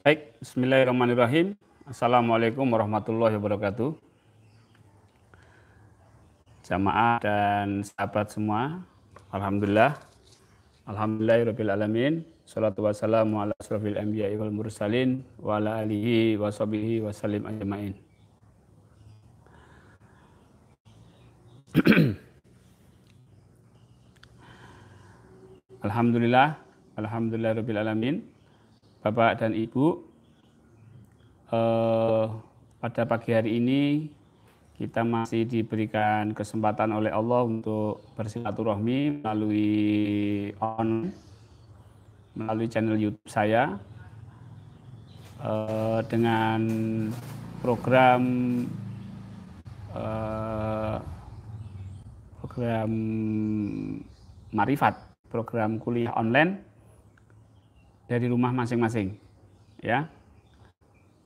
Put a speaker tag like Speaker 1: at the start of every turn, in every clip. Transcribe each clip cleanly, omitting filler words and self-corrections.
Speaker 1: Baik, bismillahirrahmanirrahim. Assalamualaikum warahmatullahi wabarakatuh. Jamaah dan sahabat semua, Alhamdulillah. Alhamdulillahirabbil alamin. Shalatu wassalamu ala asrofil anbiya'i wal mursalin wa ala alihi wa sahbihi wa sallim ajma'in. Alhamdulillah, alhamdulillahirabbil alamin. Bapak dan Ibu, pada pagi hari ini kita masih diberikan kesempatan oleh Allah untuk bersilaturahmi melalui channel YouTube saya dengan program Marifat, program kuliah online dari rumah masing-masing, ya.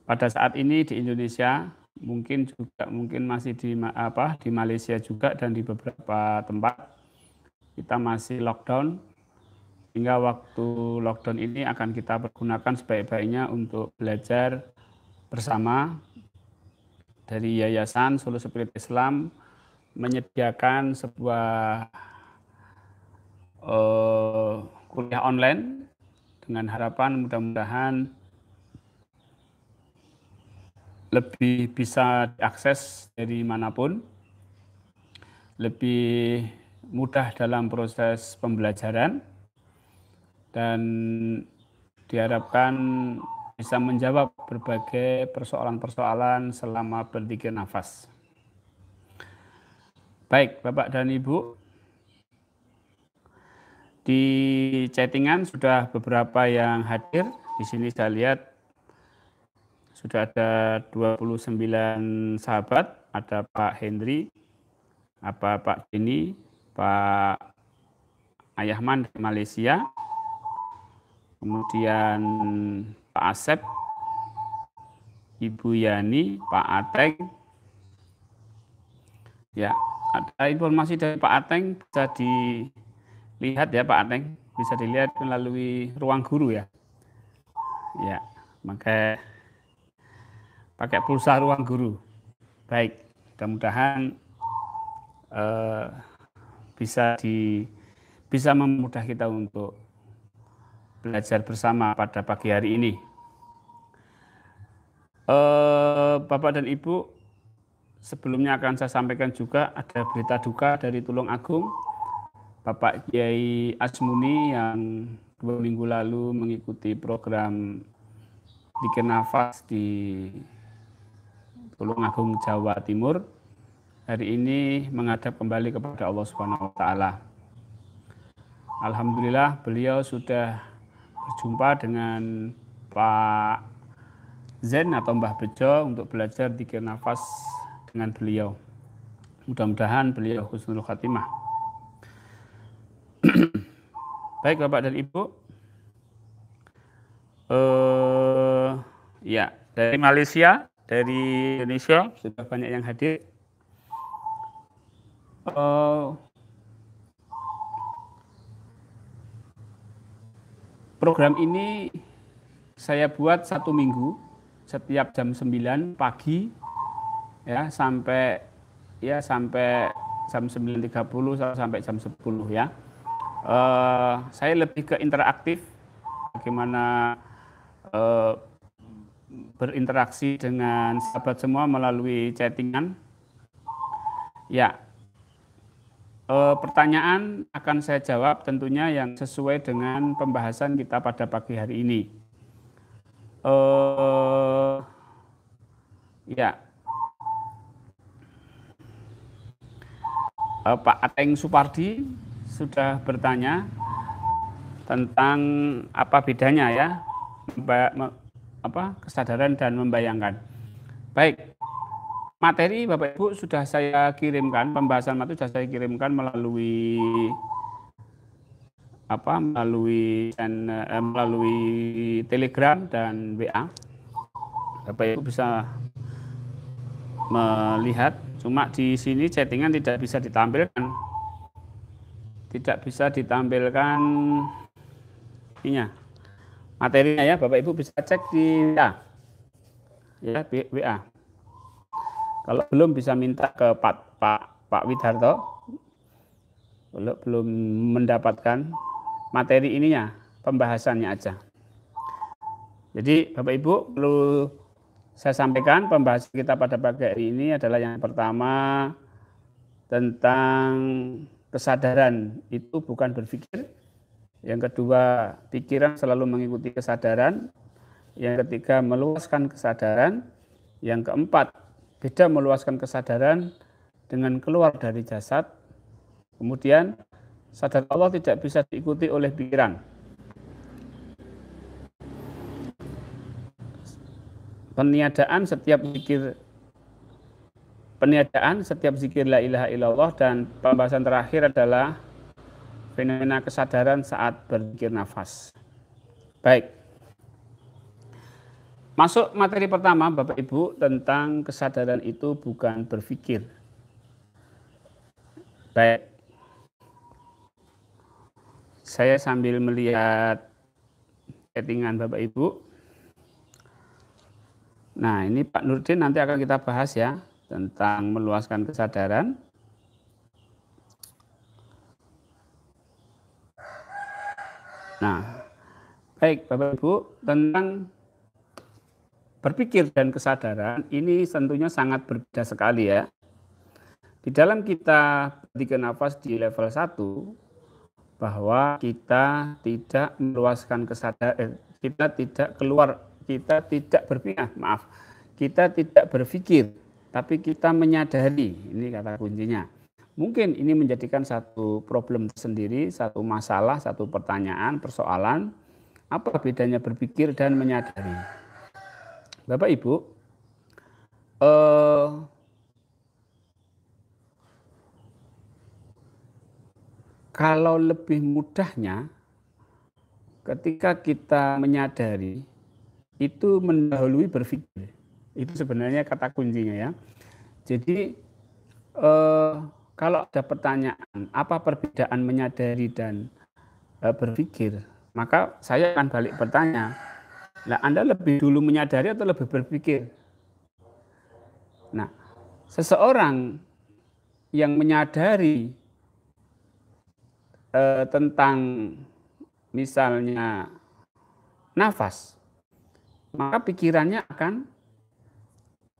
Speaker 1: Pada saat ini di Indonesia, mungkin masih di Malaysia juga, dan di beberapa tempat kita masih lockdown, hingga waktu lockdown ini akan kita pergunakan sebaik-baiknya untuk belajar bersama. Dari Yayasan Solo Spirit Islam menyediakan sebuah kuliah online dengan harapan mudah-mudahan lebih bisa diakses dari manapun, lebih mudah dalam proses pembelajaran, dan diharapkan bisa menjawab berbagai persoalan-persoalan selama berzikir nafas. Baik, Bapak dan Ibu, di chattingan sudah beberapa yang hadir. Di sini saya lihat sudah ada 29 sahabat, ada Pak Hendri, Pak Jenny, Pak Ayahman dari Malaysia, kemudian Pak Asep, Ibu Yani, Pak Ateng. Ya, ada informasi dari Pak Ateng, bisa dilihat ya Pak Ateng, bisa dilihat melalui ruang guru ya. Ya, pakai pulsa ruang guru. Baik, mudah-mudahan bisa memudahkan kita untuk belajar bersama pada pagi hari ini. Bapak dan Ibu, sebelumnya akan saya sampaikan juga ada berita duka dari Tulung Agung, Bapak Kiai Asmuni yang 2 minggu lalu mengikuti program Zikir Nafas di Tulung Agung, Jawa Timur. Hari ini menghadap kembali kepada Allah Subhanahu wa taala. Alhamdulillah beliau sudah berjumpa dengan Pak Zen atau Mbah Bejo untuk belajar zikir nafas dengan beliau. Mudah-mudahan beliau husnul khatimah. Baik Bapak dan Ibu, ya, dari Malaysia, dari Indonesia sudah banyak yang hadir. Program ini saya buat 1 minggu, setiap jam 9 pagi ya sampai jam 9.30 sampai jam 10 ya. Saya lebih ke interaktif, bagaimana berinteraksi dengan sahabat semua melalui chattingan. Ya, pertanyaan akan saya jawab tentunya yang sesuai dengan pembahasan kita pada pagi hari ini. Ya, Pak Ateng Supardi sudah bertanya tentang apa bedanya ya kesadaran dan membayangkan. Baik, materi Bapak Ibu sudah saya kirimkan, pembahasan materi sudah saya kirimkan melalui Telegram dan WA. Bapak Ibu bisa melihat, cuma di sini chattingan tidak bisa ditampilkan. Tidak bisa ditampilkan ininya. materinya ya, Bapak Ibu bisa cek di WA. Ya, WA. Kalau belum bisa minta ke Pak Widarto. Kalau belum mendapatkan materi ininya, pembahasannya aja. Jadi Bapak Ibu perlu saya sampaikan pembahasan kita pada pagi hari ini adalah yang pertama tentang kesadaran itu bukan berpikir. Yang kedua, pikiran selalu mengikuti kesadaran. Yang ketiga, meluaskan kesadaran. Yang keempat, beda meluaskan kesadaran dengan keluar dari jasad. Kemudian, sadar Allah tidak bisa diikuti oleh pikiran. Peniadaan setiap zikir la ilaha illallah, dan pembahasan terakhir adalah fenomena kesadaran saat berzikir nafas. Baik. Masuk materi pertama Bapak Ibu tentang kesadaran itu bukan berpikir. Baik. Saya sambil melihat settingan Bapak Ibu. Nah, ini Pak Nurdin nanti akan kita bahas ya tentang meluaskan kesadaran. Nah, baik Bapak Ibu, tentang berpikir dan kesadaran ini tentunya sangat berbeda sekali ya. Di dalam kita bertiga nafas di level 1, bahwa kita tidak meluaskan kesadaran, kita tidak berpikir, kita tidak berpikir, tapi kita menyadari, ini kata kuncinya. Mungkin ini menjadikan satu problem sendiri, satu masalah, satu pertanyaan, persoalan, apa bedanya berpikir dan menyadari. Bapak Ibu, kalau lebih mudahnya, ketika kita menyadari, itu mendahului berpikir. Itu sebenarnya kata kuncinya ya. Jadi, kalau ada pertanyaan, apa perbedaan menyadari dan berpikir, maka saya akan balik bertanya, nah Anda lebih dulu menyadari atau lebih berpikir? Nah, seseorang yang menyadari tentang misalnya nafas, maka pikirannya akan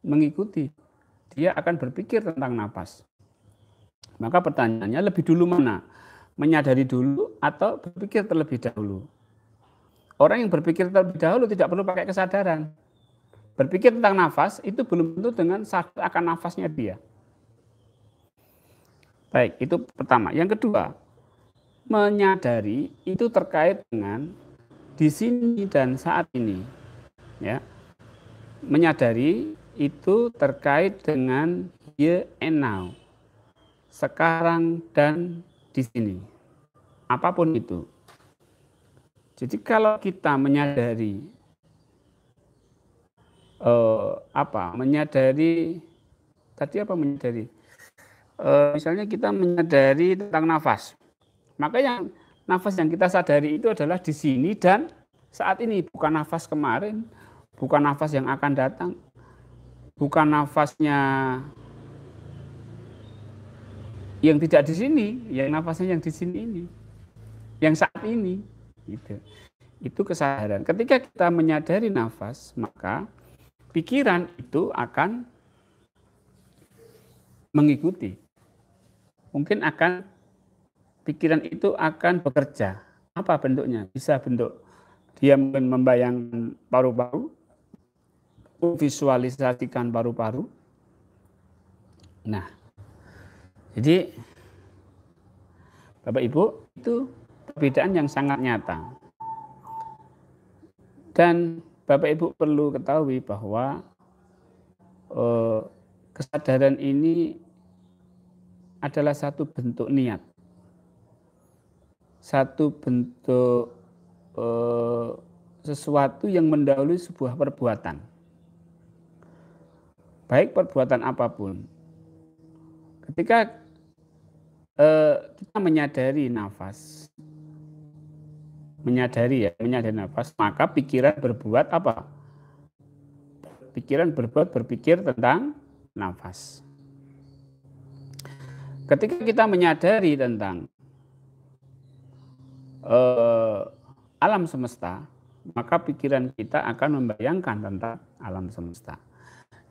Speaker 1: mengikuti. Dia akan berpikir tentang nafas. Maka pertanyaannya lebih dulu mana? Menyadari dulu atau berpikir terlebih dahulu? Orang yang berpikir terlebih dahulu tidak perlu pakai kesadaran. Berpikir tentang nafas itu belum tentu dengan sadar akan nafasnya dia. Baik, itu pertama. Yang kedua, menyadari itu terkait dengan di sini dan saat ini. Ya. Menyadari itu terkait dengan here and now. Sekarang dan di sini. Apapun itu. Jadi kalau kita menyadari misalnya kita menyadari tentang nafas. Maka nafas yang kita sadari itu adalah di sini dan saat ini, bukan nafas kemarin, bukan nafas yang akan datang, bukan nafasnya yang tidak di sini, yang nafasnya yang di sini ini, yang saat ini. Gitu. Itu kesadaran. Ketika kita menyadari nafas, maka pikiran itu akan mengikuti. Mungkin pikiran itu akan bekerja. Apa bentuknya? Bisa bentuk dia mungkin membayangkan paru-paru, visualisasikan paru-paru. Nah, jadi Bapak Ibu, itu perbedaan yang sangat nyata. Dan Bapak Ibu perlu ketahui bahwa kesadaran ini adalah satu bentuk niat. Satu bentuk sesuatu yang mendahului sebuah perbuatan. Baik perbuatan apapun. Ketika kita menyadari nafas, menyadari nafas, maka pikiran berbuat apa? Pikiran berpikir tentang nafas. Ketika kita menyadari tentang alam semesta, maka pikiran kita akan membayangkan tentang alam semesta.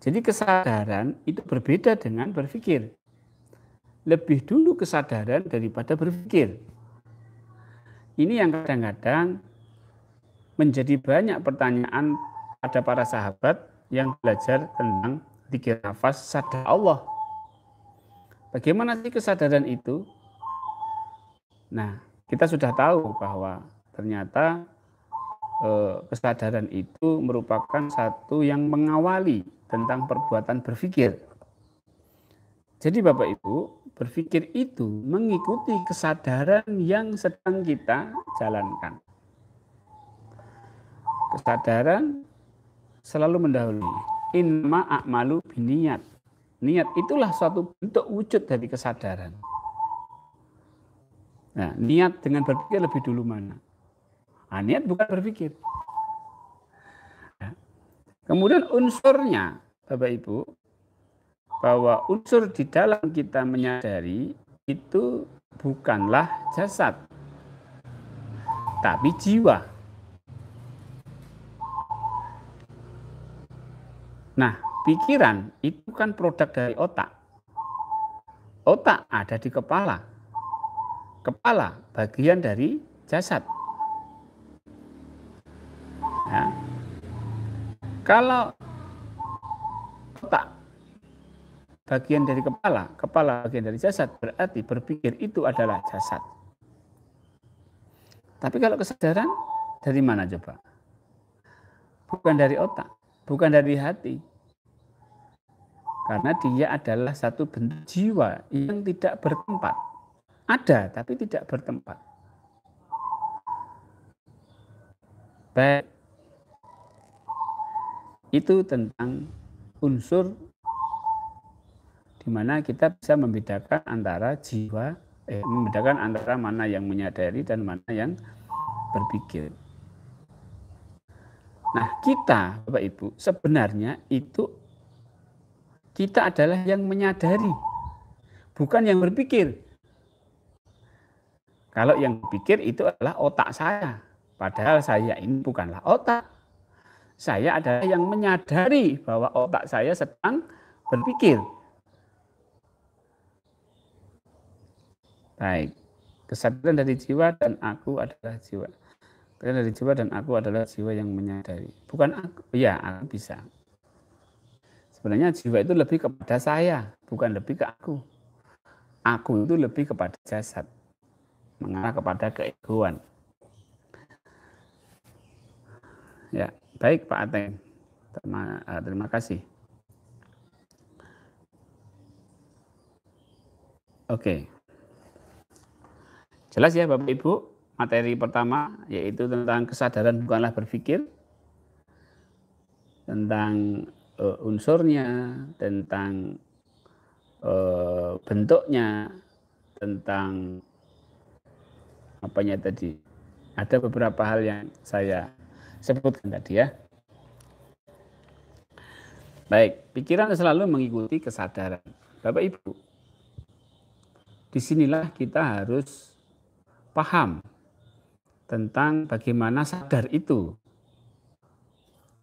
Speaker 1: Jadi kesadaran itu berbeda dengan berpikir. Lebih dulu kesadaran daripada berpikir. Ini yang kadang-kadang menjadi banyak pertanyaan pada para sahabat yang belajar tentang zikir nafas sadar Allah. Bagaimana sih kesadaran itu? Nah, kita sudah tahu bahwa ternyata kesadaran itu merupakan satu yang mengawali tentang perbuatan berpikir. Jadi Bapak Ibu, berpikir itu mengikuti kesadaran yang sedang kita jalankan. Kesadaran selalu mendahului. Innama a'malu biniyat. Niat itulah suatu bentuk wujud dari kesadaran. Nah, niat dengan berpikir lebih dulu mana? Nah, niat bukan berpikir. Nah, kemudian unsurnya, Bapak Ibu, bahwa unsur di dalam kita menyadari itu bukanlah jasad, tapi jiwa. Nah, pikiran itu kan produk dari otak. Otak ada di kepala. Kepala bagian dari jasad. Ya. Kalau otak bagian dari kepala, kepala bagian dari jasad, berarti berpikir itu adalah jasad. Tapi kalau kesadaran dari mana coba? Bukan dari otak, bukan dari hati. Karena dia adalah satu bentuk jiwa yang tidak bertempat. Ada, tapi tidak bertempat. Baik, itu tentang unsur di mana kita bisa membedakan antara jiwa, membedakan antara mana yang menyadari dan mana yang berpikir. Nah, kita, Bapak Ibu, sebenarnya itu kita adalah yang menyadari, bukan yang berpikir. Kalau yang berpikir itu adalah otak saya, padahal saya ini bukanlah otak. Saya adalah yang menyadari bahwa otak saya sedang berpikir. Baik, kesadaran dari jiwa dan aku adalah jiwa. Kesadaran dari jiwa dan aku adalah jiwa yang menyadari. Bukan aku, ya aku bisa. Sebenarnya jiwa itu lebih kepada saya, bukan lebih ke aku. Aku itu lebih kepada jasad, mengarah kepada keegoan. Ya, baik Pak Ateng. Terima kasih. Oke. Jelas ya Bapak Ibu, materi pertama yaitu tentang kesadaran bukanlah berpikir, tentang unsurnya, tentang bentuknya, tentang apanya tadi. Ada beberapa hal yang saya sebutkan tadi ya. Baik, pikiran selalu mengikuti kesadaran. Bapak Ibu, disinilah kita harus paham tentang bagaimana sadar itu.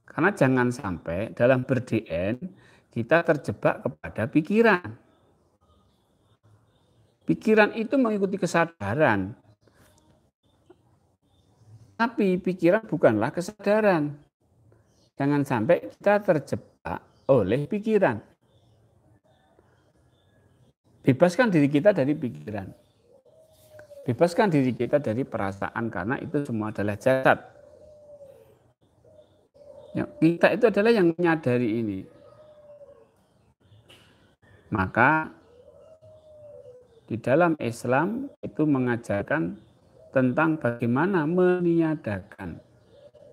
Speaker 1: Karena jangan sampai dalam ber-DN kita terjebak kepada pikiran. Pikiran itu mengikuti kesadaran. Tapi pikiran bukanlah kesadaran. Jangan sampai kita terjebak oleh pikiran. Bebaskan diri kita dari pikiran. Bebaskan diri kita dari perasaan karena itu semua adalah jasad. Ya, kita itu adalah yang menyadari ini. Maka di dalam Islam itu mengajarkan tentang bagaimana meniadakan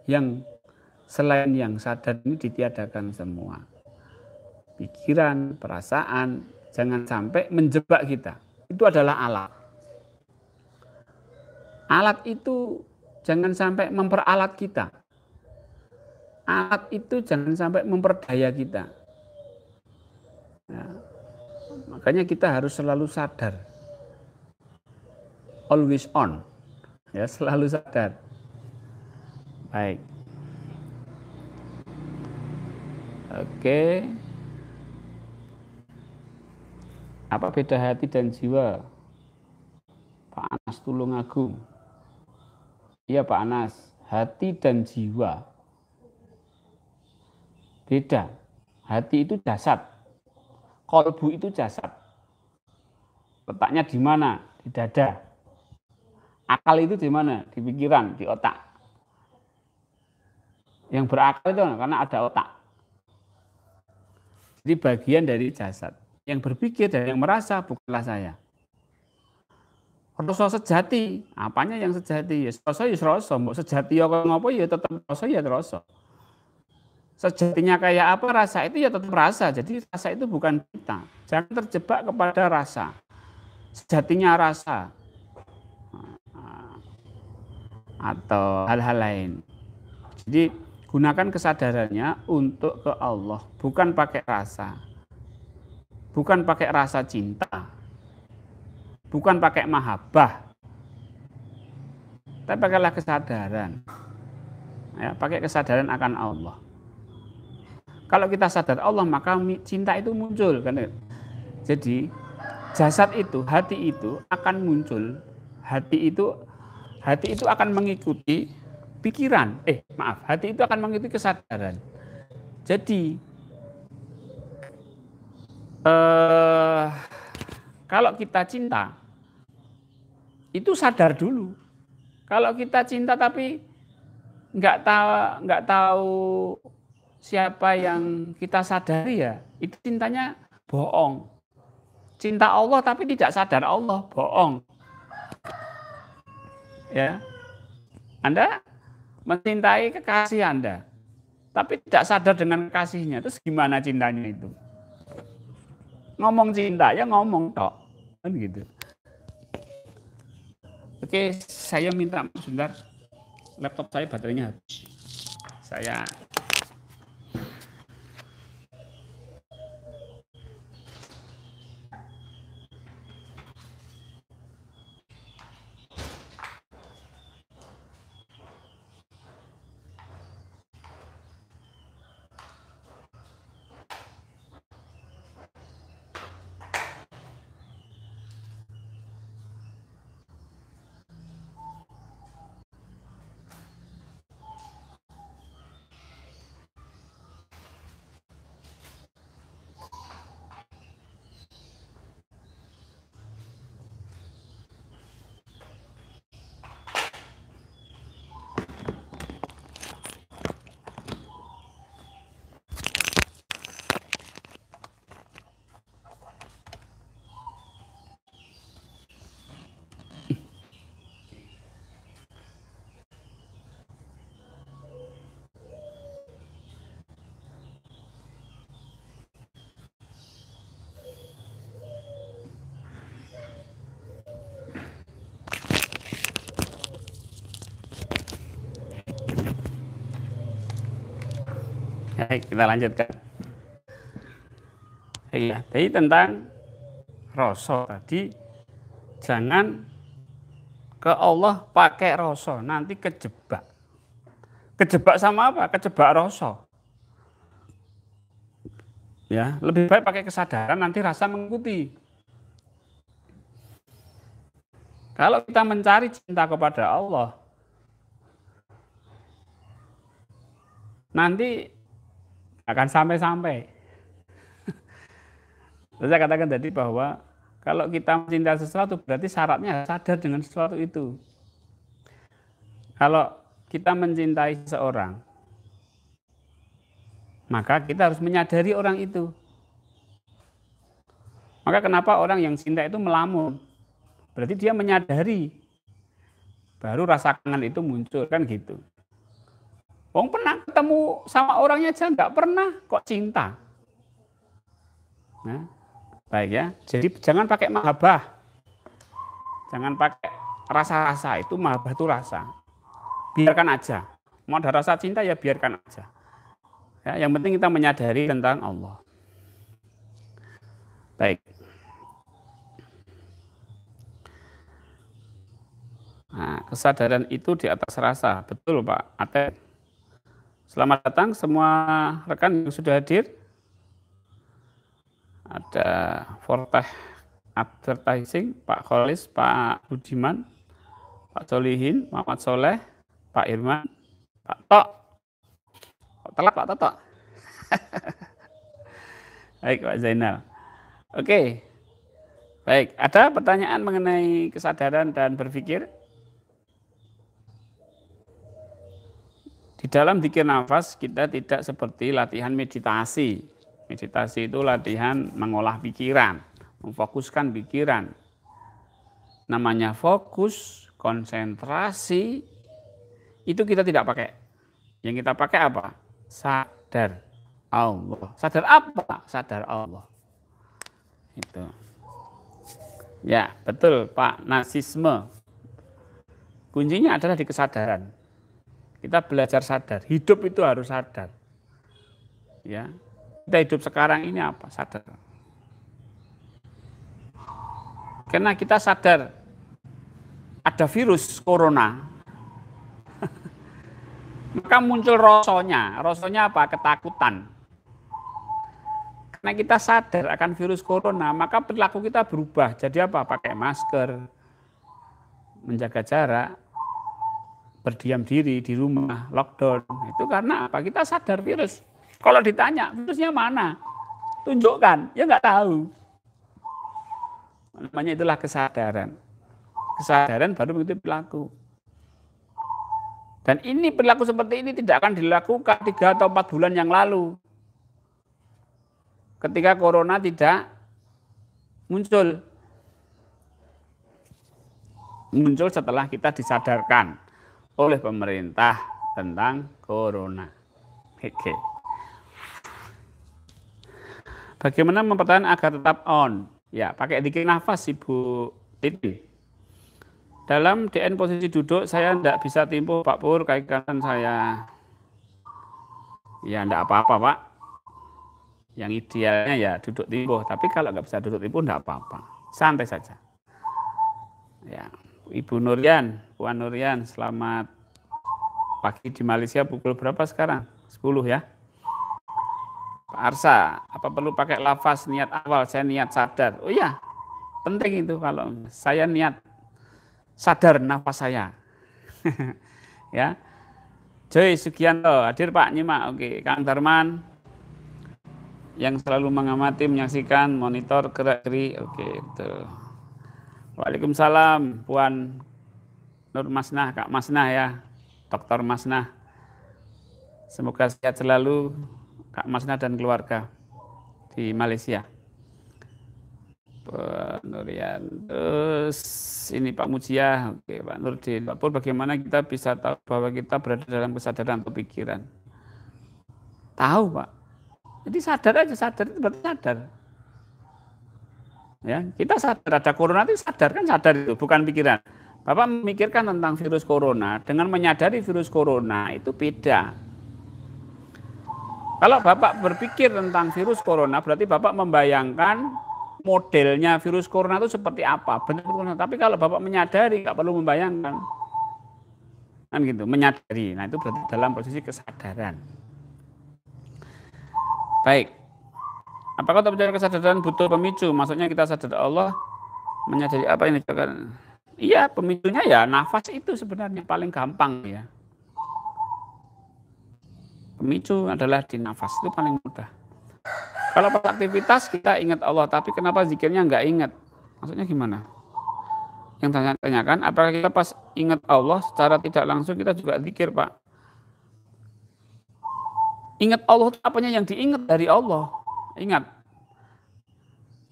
Speaker 1: yang selain yang sadar ini ditiadakan semua. Pikiran, perasaan, jangan sampai menjebak kita. Itu adalah alat. Alat itu jangan sampai memperalat kita. Alat itu jangan sampai memperdaya kita. Ya, makanya kita harus selalu sadar. Always on. Ya, selalu sadar. Baik. Oke. Apa beda hati dan jiwa? Pak Anas Tulungagung. Iya Pak Anas, hati dan jiwa beda. Hati itu jasad, kolbu itu jasad. Letaknya di mana? Di dada. Akal itu di mana? Di pikiran, di otak. Yang berakal itu karena ada otak. Jadi bagian dari jasad. Yang berpikir dan yang merasa bukanlah saya. Rasa sejati, apanya yang sejati? Ya rasa ya rasa, mbok sejati ya ngopo ya tetap rasa ya rasa. Sejatinya kayak apa rasa itu ya tetap rasa. Jadi rasa itu bukan kita. Jangan terjebak kepada rasa. Sejatinya rasa atau hal-hal lain. Jadi gunakan kesadarannya untuk ke Allah, bukan pakai rasa. Bukan pakai rasa cinta. Bukan pakai mahabbah, tapi pakailah kesadaran. Ya, pakai kesadaran akan Allah. Kalau kita sadar Allah, maka cinta itu muncul. Kan? Jadi jasad itu, hati itu akan muncul. Hati itu akan mengikuti pikiran. Hati itu akan mengikuti kesadaran. Jadi kalau kita cinta, itu sadar dulu. Kalau kita cinta tapi nggak tahu siapa yang kita sadari ya, itu cintanya bohong. Cinta Allah tapi tidak sadar Allah, bohong. Ya, Anda mencintai kekasih Anda, tapi tidak sadar dengan kasihnya, terus gimana cintanya itu? Ngomong cinta ya ngomong tok, kan gitu. Oke, saya minta sebentar, laptop saya baterainya habis. Saya Baik, kita lanjutkan. Iya, jadi tentang rasa tadi, jangan ke Allah pakai rasa, nanti kejebak. Kejebak sama apa? Kejebak rasa. Ya, lebih baik pakai kesadaran, nanti rasa mengikuti. Kalau kita mencari cinta kepada Allah, nanti akan sampai-sampai. Saya katakan tadi bahwa kalau kita mencintai sesuatu berarti syaratnya sadar dengan sesuatu itu. Kalau kita mencintai seseorang, maka kita harus menyadari orang itu. Maka kenapa orang yang cinta itu melamun? Berarti dia menyadari. Baru rasa kangen itu muncul, kan gitu. Wong pernah ketemu sama orangnya aja nggak pernah kok cinta. Nah, baik ya. Jadi jangan pakai mahabbah. Jangan pakai rasa-rasa, itu mahabbah itu rasa. biarkan aja. Mau ada rasa cinta ya biarkan aja. Ya, yang penting kita menyadari tentang Allah. Baik. Nah, kesadaran itu di atas rasa. Betul Pak Atep. Selamat datang semua rekan yang sudah hadir. Ada Forteh Advertising, Pak Kholis, Pak Budiman, Pak Solihin, Muhammad Soleh, Pak Irman, Pak Tok. Telat Pak Toto. Baik Pak Zainal. Oke. Baik, ada pertanyaan mengenai kesadaran dan berpikir? Di dalam dzikir nafas kita tidak seperti latihan meditasi. Meditasi itu latihan mengolah pikiran, memfokuskan pikiran. Namanya fokus, konsentrasi, itu kita tidak pakai. Yang kita pakai apa? Sadar Allah. Sadar apa? Sadar Allah. Itu. Ya, betul Pak Nasisme. Kuncinya adalah di kesadaran. Kita belajar sadar. Hidup itu harus sadar. Ya. Kita hidup sekarang ini apa? Sadar. Karena kita sadar ada virus corona. Maka muncul rosonya. Rosonya apa? Ketakutan. Karena kita sadar akan virus corona, maka perilaku kita berubah. Jadi apa? Pakai masker, menjaga jarak, berdiam diri di rumah, lockdown. Itu karena apa? Kita sadar virus. Kalau ditanya, virusnya mana? Tunjukkan. Ya nggak tahu. Namanya itulah kesadaran. Kesadaran baru begitu perilaku. Dan ini perilaku seperti ini tidak akan dilakukan 3 atau 4 bulan yang lalu. Ketika corona tidak muncul. Muncul setelah kita disadarkan oleh pemerintah tentang corona. Oke. Bagaimana mempertahankan agar tetap on? Ya, pakai dzikir nafas Ibu Titi. Dalam DN posisi duduk saya tidak bisa timpuh Pak Pur, kaki kanan saya. Ya, tidak apa-apa Pak. Yang idealnya ya duduk timpuh, tapi kalau nggak bisa duduk timpuh tidak apa-apa. Santai saja. Ya, Ibu Nurian, Puan Nurian, selamat pagi di Malaysia pukul berapa sekarang? 10 ya. Pak Arsa, apa perlu pakai lafaz niat awal? Saya niat sadar. Oh iya, penting itu kalau saya niat sadar nafas saya. Ya. Joy Sugianto, hadir Pak, nyimak. Oke, Kang Darman yang selalu mengamati, menyaksikan, monitor gerak-gerik. Oke, betul. Waalaikumsalam, Puan Nur Masnah, Kak Masnah ya, Dr. Masnah. Semoga sehat selalu Kak Masnah dan keluarga di Malaysia. Nurian, terus ini Pak Mujia, oke Pak Nurdin. Pak Pur, bagaimana kita bisa tahu bahwa kita berada dalam kesadaran atau pikiran? Tahu Pak. Jadi sadar aja, sadar itu berarti sadar. Ya, kita sadar ada corona itu sadar kan, sadar itu bukan pikiran. Bapak memikirkan tentang virus corona dengan menyadari virus corona itu beda. Kalau Bapak berpikir tentang virus corona berarti Bapak membayangkan modelnya virus corona itu seperti apa. Benar-benar. Tapi kalau Bapak menyadari nggak perlu membayangkan. Kan gitu, menyadari. Nah, itu berarti dalam posisi kesadaran. Baik. Apakah untuk mencari kesadaran butuh pemicu? Maksudnya kita sadar Allah, menyadari apa yang dilakukan. Iya, pemicunya ya nafas itu sebenarnya paling gampang ya. Pemicu adalah di nafas, itu paling mudah. Kalau pas aktivitas kita ingat Allah, tapi kenapa zikirnya nggak ingat? Maksudnya gimana? Yang tanyakan, apakah kita pas ingat Allah secara tidak langsung kita juga zikir, Pak? Ingat Allah itu apanya yang diingat dari Allah? Ingat,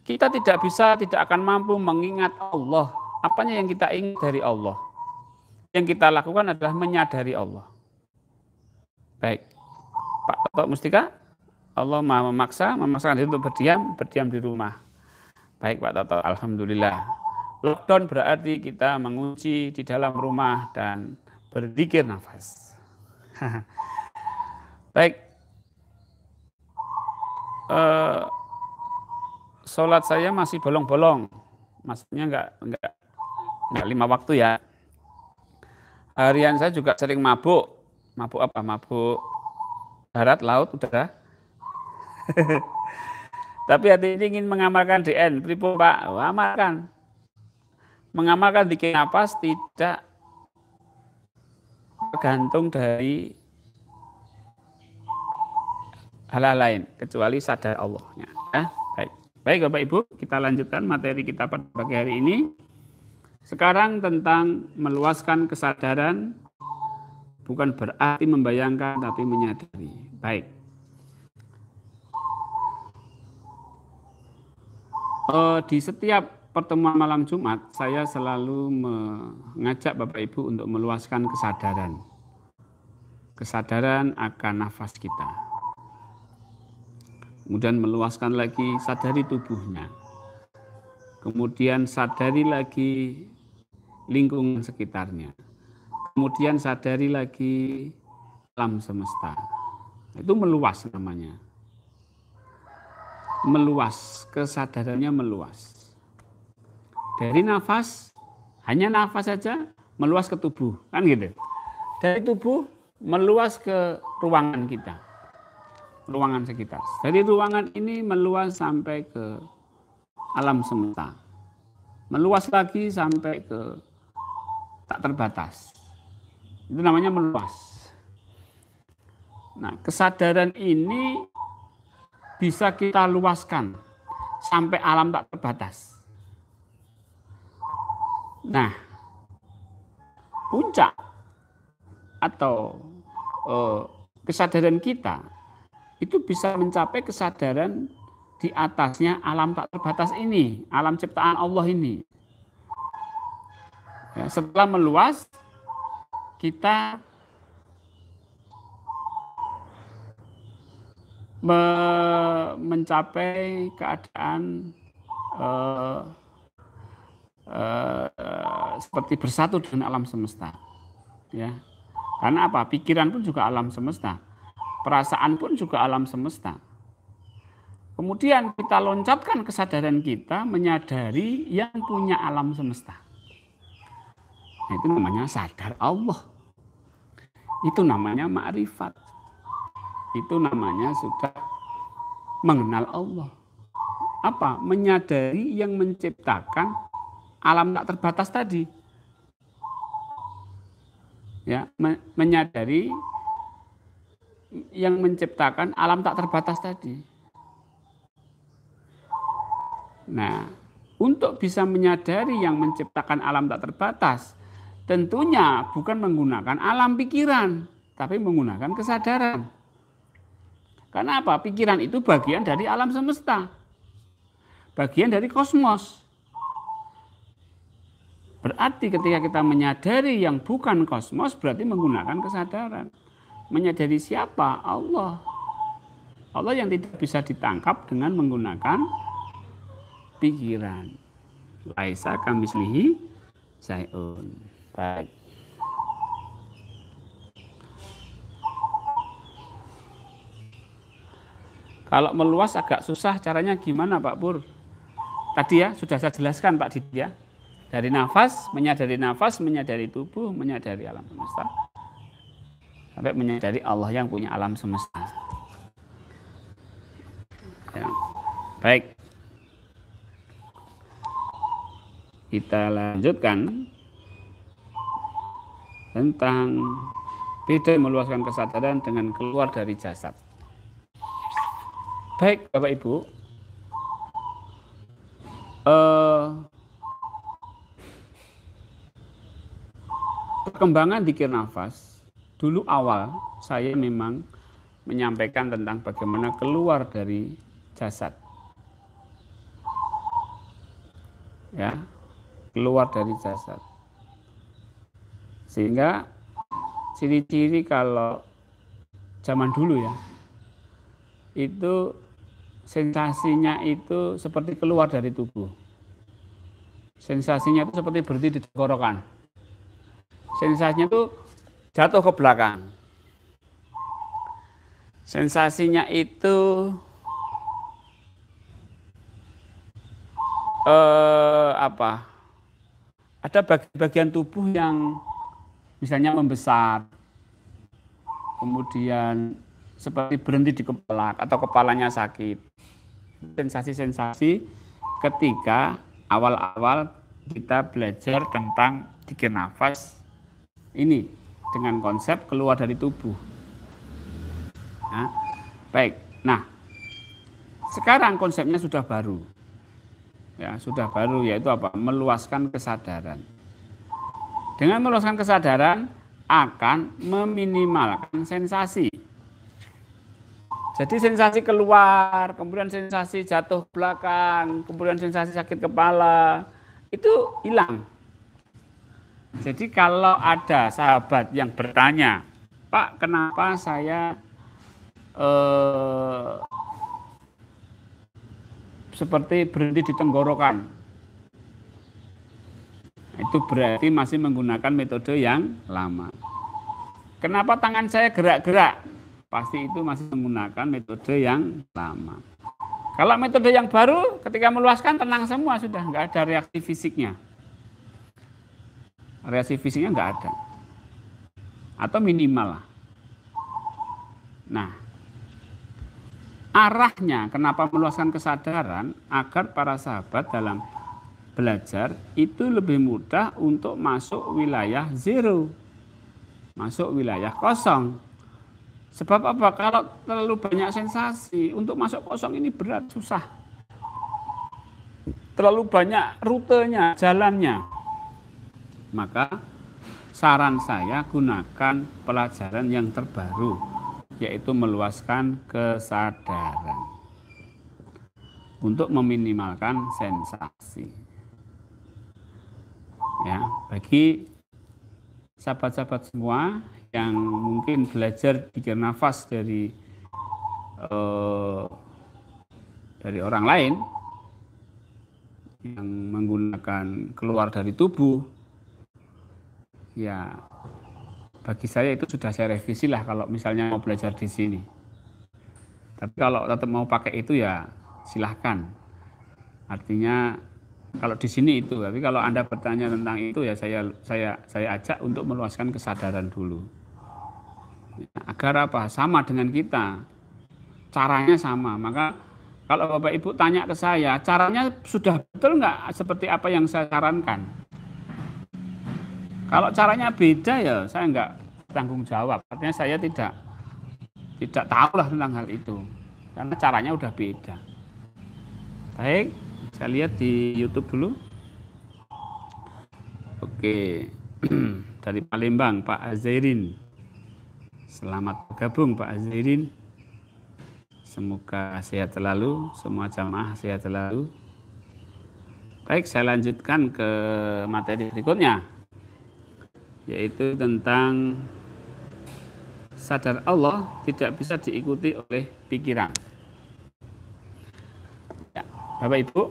Speaker 1: kita tidak akan mampu mengingat Allah. Apanya yang kita ingat dari Allah? Yang kita lakukan adalah menyadari Allah. Baik, Pak Toto Mustika, Allah memaksakan diri untuk berdiam di rumah. Baik Pak Toto, alhamdulillah. Lockdown berarti kita mengunci di dalam rumah dan berzikir nafas. Baik. Sholat saya masih bolong-bolong. Maksudnya enggak 5 waktu ya. Harian saya juga sering mabuk. Mabuk apa? Mabuk darat, laut, udara. Tapi hati ini ingin mengamalkan DN. Pripun Pak? Amalkan. Mengamalkan zikir nafas tidak tergantung dari hal lain kecuali sadar Allahnya. Baik. Baik Bapak Ibu, kita lanjutkan materi kita pada pagi hari ini. Sekarang tentang meluaskan kesadaran, bukan berarti membayangkan tapi menyadari. Baik. Di setiap pertemuan malam Jumat, saya selalu mengajak Bapak Ibu untuk meluaskan kesadaran. Kesadaran akan nafas kita. Kemudian meluaskan lagi, sadari tubuhnya. Kemudian sadari lagi lingkungan sekitarnya. Kemudian sadari lagi alam semesta. Itu meluas namanya. Meluas, kesadarannya meluas. Dari nafas, hanya nafas saja meluas ke tubuh, kan gitu. Dari tubuh meluas ke ruangan kita, ruangan sekitar. Dari ruangan ini meluas sampai ke alam semesta. Meluas lagi sampai ke tak terbatas. Itu namanya meluas. Nah, kesadaran ini bisa kita luaskan sampai alam tak terbatas. Nah, puncak atau kesadaran kita itu bisa mencapai kesadaran di atasnya alam tak terbatas ini, alam ciptaan Allah ini. Ya, setelah meluas, kita mencapai keadaan seperti bersatu dengan alam semesta. Ya, karena apa? Pikiran pun juga alam semesta, perasaan pun juga alam semesta. Kemudian kita loncatkan kesadaran kita menyadari yang punya alam semesta. Nah, itu namanya sadar Allah. Itu namanya ma'rifat. Itu namanya sudah mengenal Allah. Apa? Menyadari yang menciptakan alam tak terbatas tadi. Ya, menyadari yang menciptakan alam tak terbatas tadi. Nah, untuk bisa menyadari yang menciptakan alam tak terbatas, tentunya bukan menggunakan alam pikiran, tapi menggunakan kesadaran. Karena apa? Pikiran itu bagian dari alam semesta, bagian dari kosmos. Berarti ketika kita menyadari yang bukan kosmos, berarti menggunakan kesadaran. Menyadari siapa? Allah. Allah yang tidak bisa ditangkap dengan menggunakan pikiran. Laisa kamitslihi syai'un. Baik. Kalau meluas agak susah, caranya gimana Pak Pur? Tadi ya sudah saya jelaskan Pak Didi ya. Dari nafas, menyadari tubuh, menyadari alam semesta. Sampai menyadari Allah yang punya alam semesta. Ya. Baik. Kita lanjutkan tentang beda meluaskan kesadaran dengan keluar dari jasad. Baik Bapak Ibu, perkembangan zikir nafas, dulu awal saya memang menyampaikan tentang bagaimana keluar dari jasad. Ya, keluar dari jasad. Sehingga ciri-ciri kalau zaman dulu ya, itu sensasinya itu seperti keluar dari tubuh. Sensasinya itu seperti berhenti di tenggorokan. Sensasinya itu jatuh ke belakang. Sensasinya itu apa? Ada bagian tubuh yang misalnya membesar, kemudian seperti berhenti di kepala atau kepalanya sakit. Sensasi-sensasi ketika awal-awal kita belajar tentang 3 nafas ini dengan konsep keluar dari tubuh. Nah, baik. Nah, sekarang konsepnya sudah baru. Ya, sudah baru, yaitu apa? Meluaskan kesadaran. Dengan meluaskan kesadaran akan meminimalkan sensasi. Jadi sensasi keluar, kemudian sensasi jatuh belakang, kemudian sensasi sakit kepala, itu hilang. Jadi kalau ada sahabat yang bertanya, Pak, kenapa saya seperti berhenti di tenggorokan? Itu berarti masih menggunakan metode yang lama. Kenapa tangan saya gerak-gerak? Pasti itu masih menggunakan metode yang lama. Kalau metode yang baru, ketika meluaskan tenang semua, sudah nggak ada reaksi fisiknya. Reaksi fisiknya nggak ada. Atau minimal lah. Nah, arahnya kenapa meluaskan kesadaran agar para sahabat dalam belajar itu lebih mudah untuk masuk wilayah zero, masuk wilayah kosong. Sebab apa? Kalau terlalu banyak sensasi, untuk masuk kosong ini berat, susah. Terlalu banyak rutenya, jalannya. Maka saran saya gunakan pelajaran yang terbaru, yaitu meluaskan kesadaran untuk meminimalkan sensasi. Ya, bagi sahabat-sahabat semua yang mungkin belajar 3 nafas dari orang lain yang menggunakan keluar dari tubuh, ya bagi saya itu sudah saya revisi lah kalau misalnya mau belajar di sini. Tapi kalau tetap mau pakai itu ya silahkan. Artinya kalau di sini itu, tapi kalau Anda bertanya tentang itu ya saya ajak untuk meluaskan kesadaran dulu. Agar apa? Sama dengan kita. Caranya sama. Maka kalau Bapak Ibu tanya ke saya, caranya sudah betul nggak seperti apa yang saya sarankan? Kalau caranya beda ya saya nggak tanggung jawab. Artinya saya tidak tahu lah tentang hal itu. Karena caranya udah beda. Baik, saya lihat di YouTube dulu. Oke, dari Palembang, Pak Azairin. Selamat bergabung Pak Azairin. Semoga sehat selalu, semua jamaah sehat selalu. Baik, saya lanjutkan ke materi berikutnya, yaitu tentang sadar Allah tidak bisa diikuti oleh pikiran. Ya, Bapak Ibu,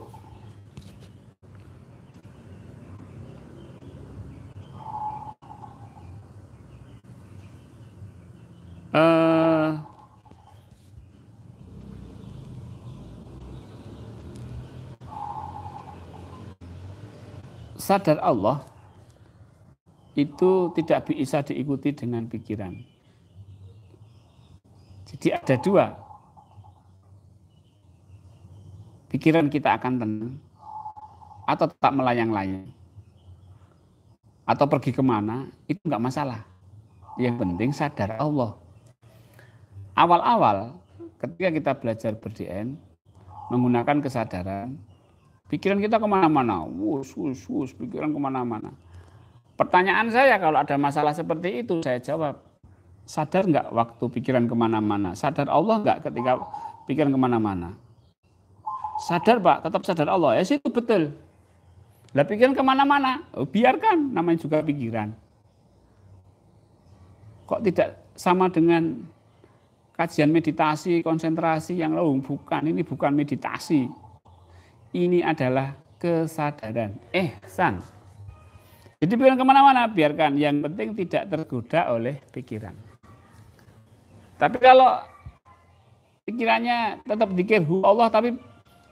Speaker 1: sadar Allah itu tidak bisa diikuti dengan pikiran. Jadi ada 2. Pikiran kita akan tenang atau tetap melayang-layang atau pergi kemana, itu enggak masalah. Yang penting sadar Allah. Awal-awal ketika kita belajar ber-DN menggunakan kesadaran, pikiran kita kemana-mana, pikiran kemana-mana. Pertanyaan saya kalau ada masalah seperti itu, saya jawab, sadar nggak waktu pikiran kemana-mana? Sadar Allah nggak ketika pikiran kemana-mana? Sadar Pak, tetap sadar Allah. Ya itu betul. Lah pikiran kemana-mana? Oh, biarkan, namanya juga pikiran. Kok tidak sama dengan kajian meditasi, konsentrasi yang bukan, ini bukan meditasi. Ini adalah kesadaran, ihsan. Jadi pikiran kemana-mana, biarkan. Yang penting tidak tergoda oleh pikiran. Tapi kalau pikirannya tetap zikir Allah, tapi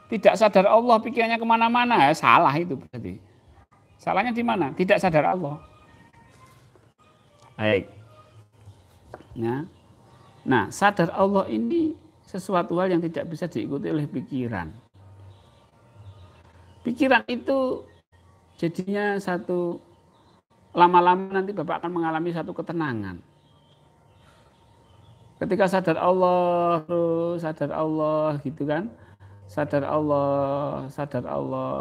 Speaker 1: tidak sadar Allah, pikirannya kemana-mana, ya salah itu berarti. Salahnya di mana? Tidak sadar Allah. Baik. Nah, sadar Allah ini sesuatu hal yang tidak bisa diikuti oleh pikiran. Pikiran itu jadinya satu, lama-lama nanti Bapak akan mengalami satu ketenangan. Ketika sadar Allah, terus sadar Allah gitu kan. Sadar Allah.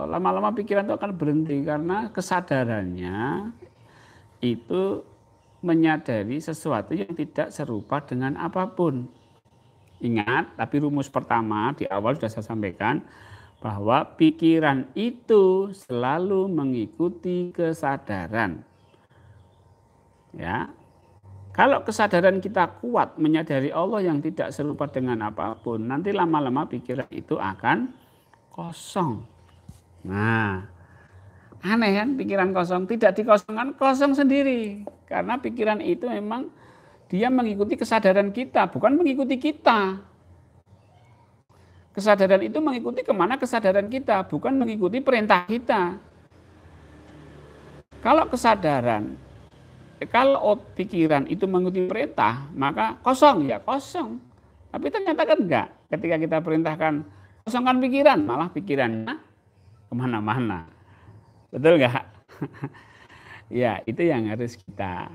Speaker 1: Lama-lama pikiran itu akan berhenti karena kesadarannya itu menyadari sesuatu yang tidak serupa dengan apapun. Ingat, tapi rumus pertama di awal sudah saya sampaikan bahwa pikiran itu selalu mengikuti kesadaran. Ya. Kalau kesadaran kita kuat menyadari Allah yang tidak serupa dengan apapun, nanti lama-lama pikiran itu akan kosong. Nah, aneh kan pikiran kosong, tidak dikosongkan, kosong sendiri. Karena pikiran itu memang dia mengikuti kesadaran kita, bukan mengikuti kita. Kesadaran itu mengikuti kemana kesadaran kita, bukan mengikuti perintah kita. Kalau kesadaran, kalau pikiran itu mengikuti perintah, maka kosong ya kosong. Tapi ternyata kan enggak. Ketika kita perintahkan kosongkan pikiran, malah pikirannya kemana-mana. Betul enggak? Ya, itu yang harus kita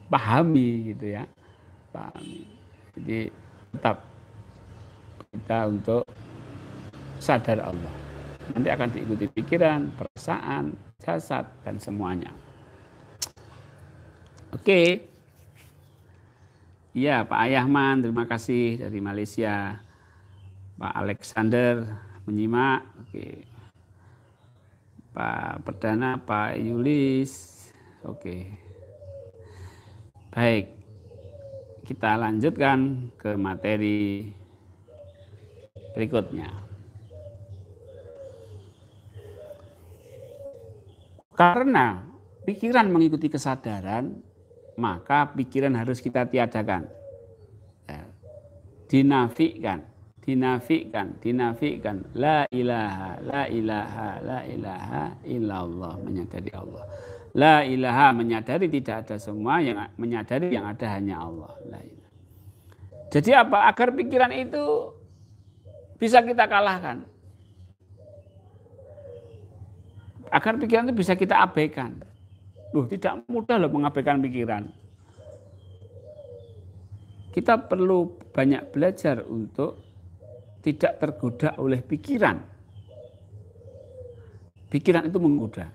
Speaker 1: pahami gitu ya. Pahami. Jadi tetap kita untuk sadar Allah. Nanti akan diikuti pikiran, perasaan, jasad, dan semuanya. Oke. Iya, Pak Ayahman, terima kasih dari Malaysia. Pak Alexander menyimak. Oke. Pak Perdana, Pak Yulis. Oke. Baik. Kita lanjutkan ke materi berikutnya. Karena pikiran mengikuti kesadaran, maka pikiran harus kita tiadakan. Ya. Dinafikan. La ilaha illallah, menyadari Allah. La ilaha, menyadari tidak ada semua, yang menyadari yang ada hanya Allah. La ilaha. Jadi apa? Agar pikiran itu bisa kita kalahkan. Agar pikiran itu bisa kita abaikan. Loh, tidak mudah loh mengabaikan pikiran. Kita perlu banyak belajar untuk tidak tergoda oleh pikiran. Pikiran itu menggoda.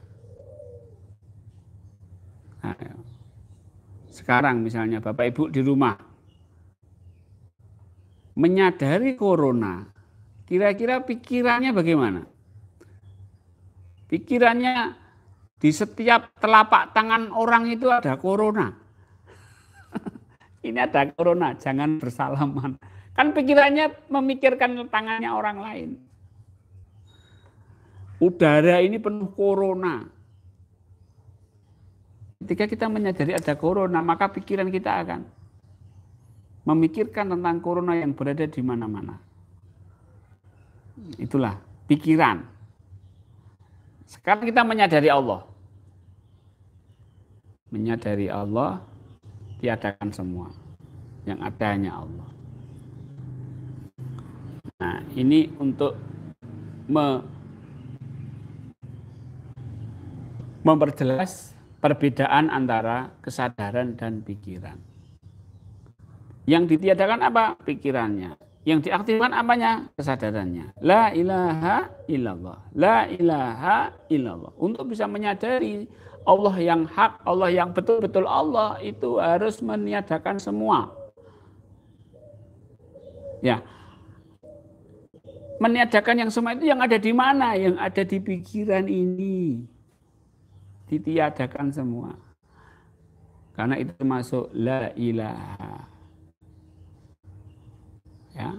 Speaker 1: Nah, sekarang misalnya Bapak Ibu di rumah menyadari corona, kira-kira pikirannya bagaimana? Pikirannya di setiap telapak tangan orang itu ada corona. Ini ada corona, jangan bersalaman. Kan pikirannya memikirkan tangannya orang lain. Udara ini penuh corona. Ketika kita menyadari ada corona, maka pikiran kita akan memikirkan tentang corona yang berada di mana-mana. Itulah pikiran. Sekarang kita menyadari Allah. Menyadari Allah, tiadakan semua. Yang ada hanya Allah. Nah, ini untuk memperjelas perbedaan antara kesadaran dan pikiran. Yang ditiadakan apa? Pikirannya. Yang diaktifkan apanya? Kesadarannya. La ilaha illallah. La ilaha illallah. Untuk bisa menyadari Allah yang hak, Allah yang betul-betul Allah, itu harus meniadakan semua. Ya. Meniadakan yang semua itu yang ada di mana? Yang ada di pikiran ini. Ditiadakan semua. Karena itu termasuk la ilaha. Ya.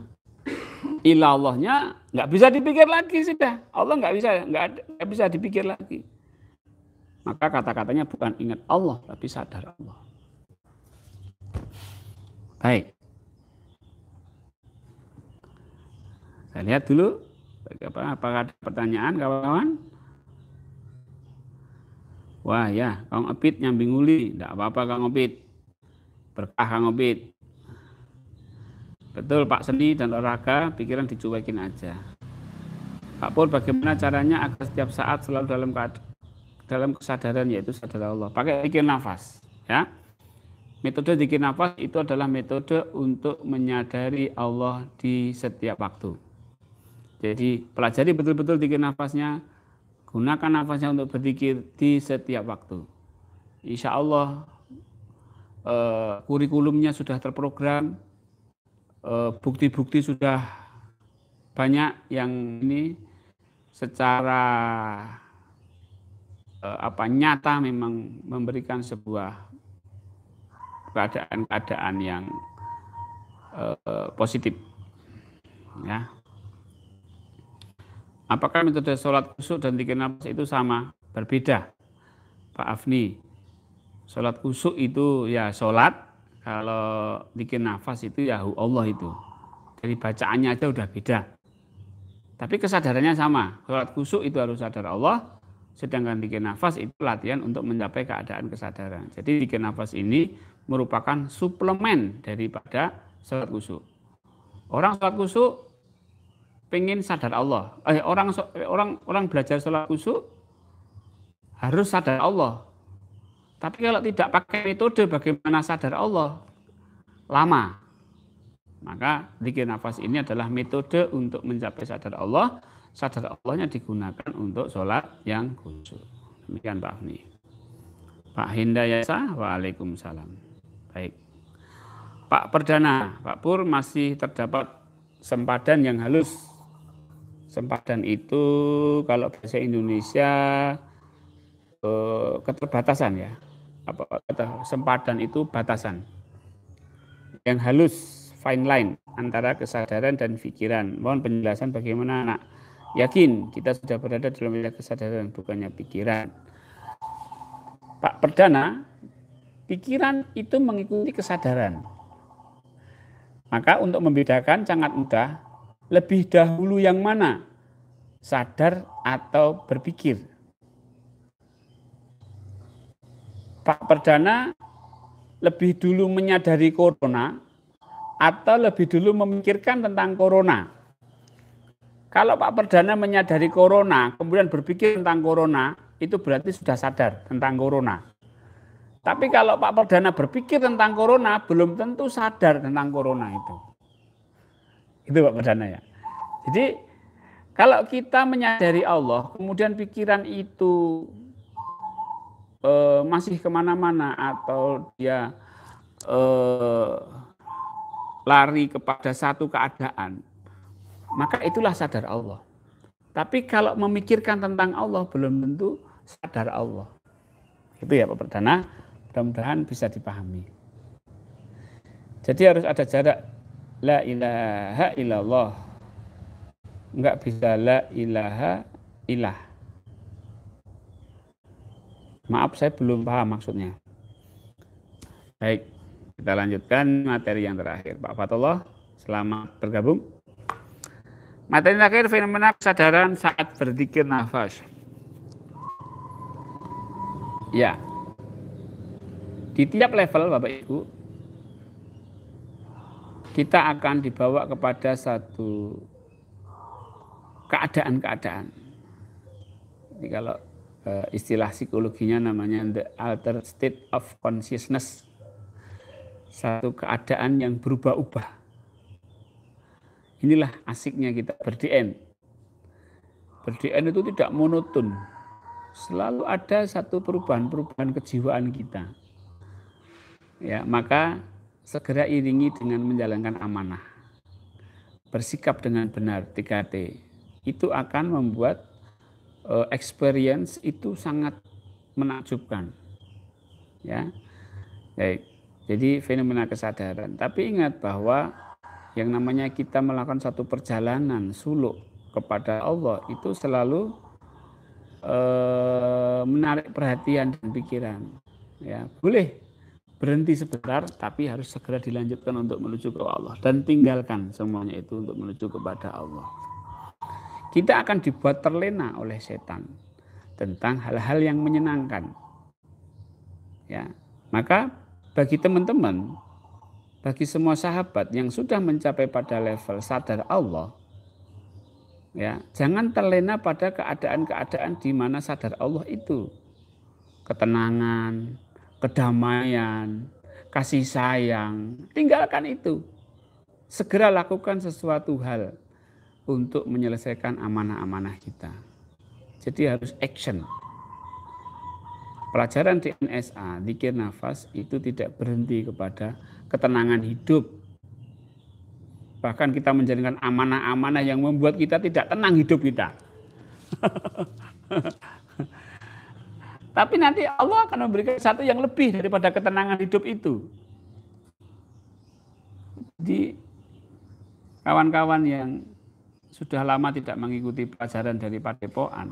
Speaker 1: Ilallahnya nggak bisa dipikir lagi sudah. Allah nggak bisa dipikir lagi. Maka kata-katanya bukan ingat Allah, tapi sadar Allah. Baik. Saya lihat dulu. Apakah ada pertanyaan kawan-kawan? Wah ya, Kang Opit nyambing uli. Tidak apa-apa Kang Opit. Berkah Kang Opit. Betul Pak, seni dan olahraga pikiran dicuekin aja. Pak Pur, bagaimana caranya agar setiap saat selalu dalam kesadaran, yaitu sadar Allah? Pakai zikir nafas, ya. Metode zikir nafas itu adalah metode untuk menyadari Allah di setiap waktu. Jadi pelajari betul-betul zikir nafasnya, gunakan nafasnya untuk berzikir di setiap waktu. Insya Allah kurikulumnya sudah terprogram, bukti-bukti sudah banyak yang ini secara nyata memang memberikan sebuah keadaan-keadaan yang positif, ya. Apakah metode sholat khusyuk dan zikir nafas itu sama? Berbeda, Pak Afni. Sholat khusyuk itu ya sholat, kalau zikir nafas itu ya Allah itu. Jadi bacaannya aja udah beda. Tapi kesadarannya sama. Sholat khusyuk itu harus sadar Allah, sedangkan zikir nafas itu latihan untuk mencapai keadaan kesadaran. Jadi zikir nafas ini merupakan suplemen daripada sholat khusyuk. Orang sholat khusyuk pengen sadar Allah. Orang belajar sholat khusyuk harus sadar Allah. Tapi kalau tidak pakai metode bagaimana sadar Allah, lama. Maka zikir nafas ini adalah metode untuk mencapai sadar Allah. Sadar Allahnya digunakan untuk sholat yang khusyuk. Demikian Pak Afni. Pak Hindayasa, waalaikumsalam. Baik. Pak Perdana, Pak Pur, masih terdapat sempadan yang halus. Sempadan itu kalau bahasa Indonesia keterbatasan, ya. Sempadan itu batasan. Yang halus, fine line antara kesadaran dan pikiran. Mohon penjelasan bagaimana, Nak. Yakin kita sudah berada dalam wilayah kesadaran, bukannya pikiran. Pak Perdana, pikiran itu mengikuti kesadaran. Maka untuk membedakan sangat mudah, lebih dahulu yang mana? Sadar atau berpikir? Pak Perdana lebih dulu menyadari corona atau lebih dulu memikirkan tentang corona? Kalau Pak Perdana menyadari corona, kemudian berpikir tentang corona, itu berarti sudah sadar tentang corona. Tapi kalau Pak Perdana berpikir tentang corona, belum tentu sadar tentang corona itu. Itu Pak Perdana, ya. Jadi kalau kita menyadari Allah, kemudian pikiran itu masih kemana-mana atau dia lari kepada satu keadaan, maka itulah sadar Allah. Tapi kalau memikirkan tentang Allah, belum tentu sadar Allah. Itu ya Pak Perdana, mudah-mudahan bisa dipahami. Jadi harus ada jarak. La ilaha illallah. Enggak bisa la ilaha ilah. Maaf, saya belum paham maksudnya. Baik, kita lanjutkan materi yang terakhir. Pak Fatullah, selamat bergabung. Materi terakhir, fenomena kesadaran saat berzikir nafas. Ya, di tiap level Bapak Ibu, kita akan dibawa kepada satu keadaan-keadaan. Jadi kalau istilah psikologinya namanya the altered state of consciousness. Satu keadaan yang berubah-ubah. Inilah asiknya kita ber-DN. Ber-DN itu tidak monoton. Selalu ada satu perubahan-perubahan kejiwaan kita. Ya, maka segera iringi dengan menjalankan amanah. Bersikap dengan benar, 3T. Itu akan membuat experience itu sangat menakjubkan. Ya. Baik. Jadi fenomena kesadaran. Tapi ingat bahwa Yang namanya kita melakukan satu perjalanan suluk kepada Allah itu selalu menarik perhatian dan pikiran. Ya, boleh berhenti sebentar, tapi harus segera dilanjutkan untuk menuju ke Allah dan tinggalkan semuanya itu untuk menuju kepada Allah. Kita akan dibuat terlena oleh setan tentang hal-hal yang menyenangkan. Ya, maka bagi teman-teman, bagi semua sahabat yang sudah mencapai pada level sadar Allah, ya, jangan terlena pada keadaan-keadaan di mana sadar Allah itu ketenangan, kedamaian, kasih sayang. Tinggalkan itu. Segera lakukan sesuatu hal untuk menyelesaikan amanah-amanah kita. Jadi harus action. Pelajaran di NSA, zikir nafas, itu tidak berhenti kepada ketenangan hidup. Bahkan kita menjadikan amanah-amanah yang membuat kita tidak tenang hidup kita. Tapi nanti Allah akan memberikan satu yang lebih daripada ketenangan hidup itu. Di kawan-kawan yang sudah lama tidak mengikuti pelajaran dari Padepokan,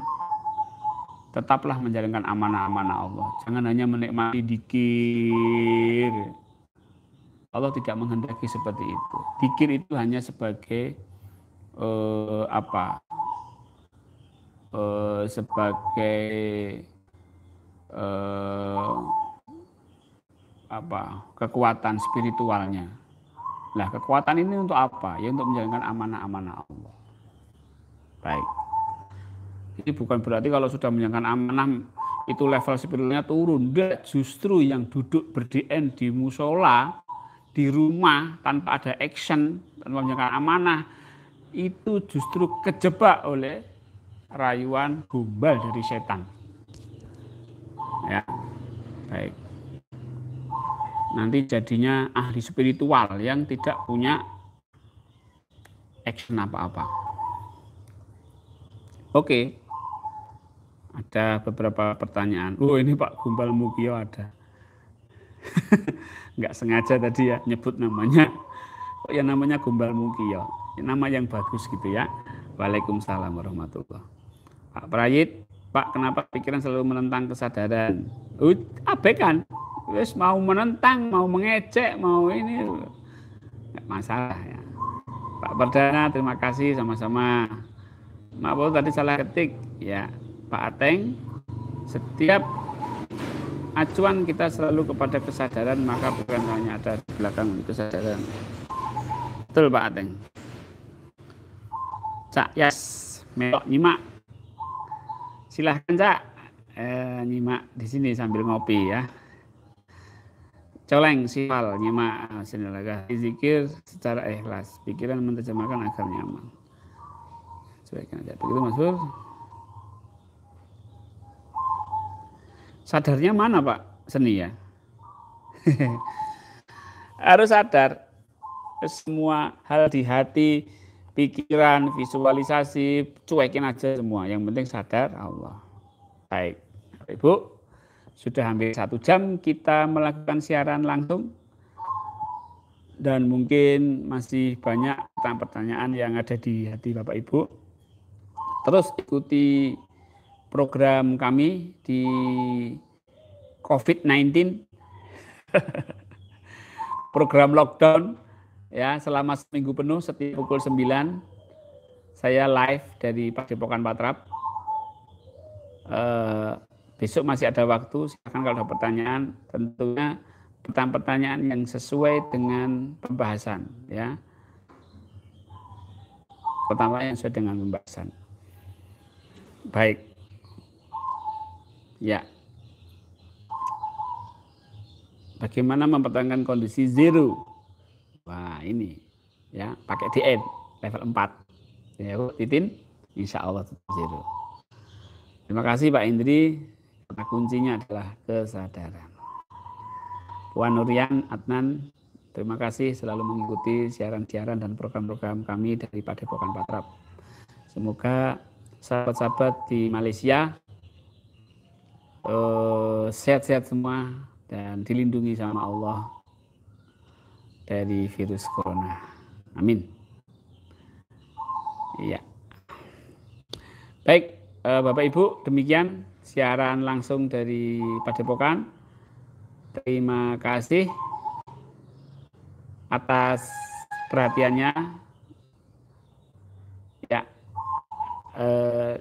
Speaker 1: tetaplah menjalankan amanah-amanah Allah. Jangan hanya menikmati dikir. Allah tidak menghendaki seperti itu. Dikir itu hanya sebagai kekuatan spiritualnya. Nah, kekuatan ini untuk apa? Ya untuk menjalankan amanah-amanah Allah. Baik. Jadi bukan berarti kalau sudah menjalankan amanah itu level spiritualnya turun. Enggak, justru yang duduk berdien di musola, di rumah tanpa ada action, tanpa menjalankan amanah, itu justru kejebak oleh rayuan gombal dari setan. Ya, baik. Nanti jadinya ahli spiritual yang tidak punya action apa-apa. Oke. Ada beberapa pertanyaan. Oh, ini Pak Gumbal Mukio ada. Nggak sengaja tadi ya nyebut namanya. Kok ya namanya Gumbal Mukio? Nama yang bagus gitu ya. Waalaikumsalam warahmatullahi wabarakatuh. Pak Prayit, Pak, kenapa pikiran selalu menentang kesadaran? Abaikan. Wis mau menentang, mau mengecek, mau ini nggak masalah ya. Pak Perdana, terima kasih sama-sama. Maaf tadi salah ketik ya. Pak Ateng, setiap acuan kita selalu kepada kesadaran, maka bukan hanya ada di belakang kesadaran. Betul Pak Ateng. Cak Yas, melok nyimak. Silahkan Cak, nyimak di sini sambil ngopi ya. Coleng sifal nyimak senilagah zikir secara ikhlas, pikiran menerjemahkan agar nyaman. Cuekin aja. Begitu Mas Pur. Sadarnya mana Pak Seni ya? Harus sadar semua hal di hati, pikiran, visualisasi, cuekin aja semua. Yang penting sadar Allah. Baik, Ibu. Sudah hampir 1 jam kita melakukan siaran langsung. Dan mungkin masih banyak pertanyaan yang ada di hati Bapak Ibu. Terus ikuti program kami di COVID-19. Program lockdown ya selama seminggu penuh setiap pukul 9 saya live dari Padepokan Patrap. Besok masih ada waktu, silakan kalau ada pertanyaan, tentunya pertanyaan yang sesuai dengan pembahasan ya. Pertama yang sesuai dengan pembahasan. Baik. Ya. Bagaimana mempertahankan kondisi zero? Wah, ini ya, pakai DN level 4. Ya, Titin, insya Allah zero. Terima kasih Pak Indri. Kata kuncinya adalah kesadaran. Puan Nurian, Adnan, terima kasih selalu mengikuti siaran-siaran dan program-program kami dari Padepokan Patrap. Semoga sahabat-sahabat di Malaysia sehat-sehat semua dan dilindungi sama Allah dari virus corona. Amin. Iya. Baik, Bapak Ibu, demikian siaran langsung dari Padepokan. Terima kasih atas perhatiannya. Ya,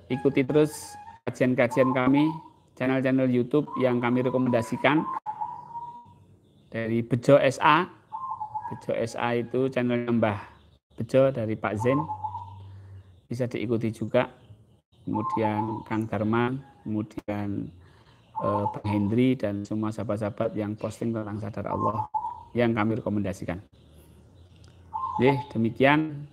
Speaker 1: ikuti terus kajian-kajian kami, channel-channel YouTube yang kami rekomendasikan dari Bejo SA. Bejo SA itu channelnya Mbah Bejo dari Pak Zen. Bisa diikuti juga. Kemudian Kang Darman, kemudian Bang Hendri, dan semua sahabat-sahabat yang posting tentang sadar Allah yang kami rekomendasikan. Oke, demikian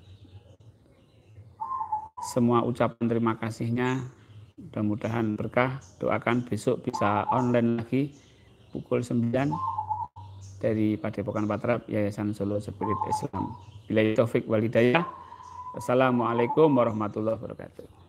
Speaker 1: semua ucapan terima kasihnya. Mudah-mudahan berkah. Doakan besok bisa online lagi pukul 9 dari Padepokan Patrap Yayasan Solo Spirit Islam. Billahi taufik wal hidayah. Assalamualaikum warahmatullahi wabarakatuh.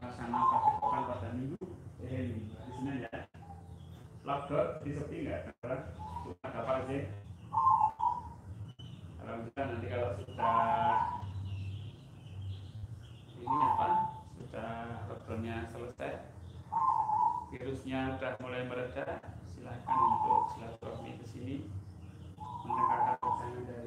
Speaker 1: Suasana Padepokan pada minggu, hari Senin ya. Lockdown di sepi nggak? Ada apa sih? Alhamdulillah nanti kalau sudah ini apa? Sudah lockdownnya selesai, virusnya sudah mulai mereda, silakan untuk silaturahmi ke sini mendengarkan pesan dari